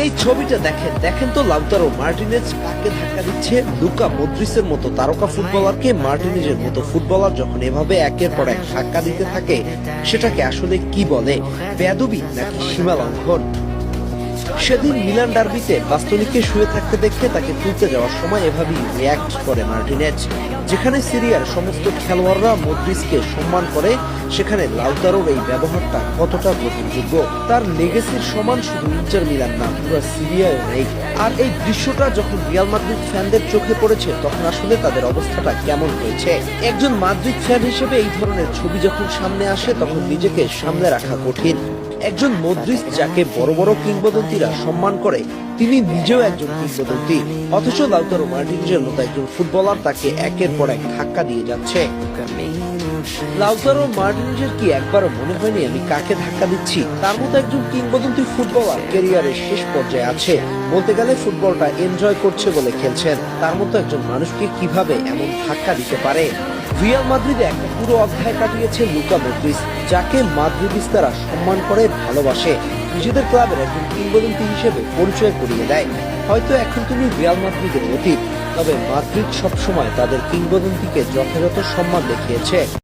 এই ছবিটা দেখেন তো লাউতারো মার্টিনেজ কাকে ধাক্কা দিচ্ছে। লুকা মদ্রিচের মতো তারকা ফুটবলারকে মার্টিনেজের মতো ফুটবলার যখন এভাবে একের পর এক ধাক্কা দিতে থাকে, সেটাকে আসলে কি বলে? বেয়াদবি নাকি সীমা লঙ্ঘন? সেদিন মিলান ডার্বিতে বাস্তনিকে শুয়ে থাকতে দেখে তাকে তুলতে যাওয়ার সময় এভাবেই রিয়াক্ট করে মার্টিনেজ। যেখানে সিরিয়ার সমস্ত খেলোয়াড়রা মদ্রিচকে সম্মান করে, সেখানে লাউতারোর এই ব্যবহারটা কতটা গ্রহণযোগ্য? তার লেগেসির সমান শুধু ইন্টার মিলান না, পুরো সিরিয়ায় নেই। আর এই দৃশ্যটা যখন রিয়াল মাদ্রিদ ফ্যানদের চোখে পড়েছে, তখন আসলে তাদের অবস্থাটা কেমন হয়েছে? একজন মাদ্রিদ ফ্যান হিসেবে এই ধরনের ছবি যখন সামনে আসে, তখন নিজেকে সামলে রাখা কঠিন। একজন মদ্রিচ যাকে বড় বড় কিংবদন্তিরা সম্মান করে, তিনি নিজেও একজন কিংবদন্তি, অথচ লাউতারো মার্টিনেজের মতো একজন ফুটবলার তাকে একের পর এক ধাক্কা দিয়ে যাচ্ছে। লাউতারো মার্টিনেজের কি একবারও মনে হয়নি আমি কাকে ধাক্কা দিচ্ছি? তার মতো একজন কিংবদন্তি ফুটবলার ক্যারিয়ারের শেষ পর্যায়ে আছে, বলতে গেলে ফুটবলটা এনজয় করছে বলে খেলছেন। তার মতো একজন মানুষকে কিভাবে এমন ধাক্কা দিতে পারে? রিয়াল মাদ্রিদে একটা পুরো অধ্যায় কাটিয়েছে লুকা মদ্রিচ, যাকে মাদ্রিদিস্তারা সম্মান করে, ভালোবাসে, নিজেদের ক্লাবের একজন কিংবদন্তি হিসেবে পরিচয় করিয়ে দেয়। হয়তো এখন তিনি রিয়াল মাদ্রিদের অতীত, তবে মাদ্রিদ সবসময় তাদের কিংবদন্তিকে যথাযথ সম্মান দেখিয়েছে।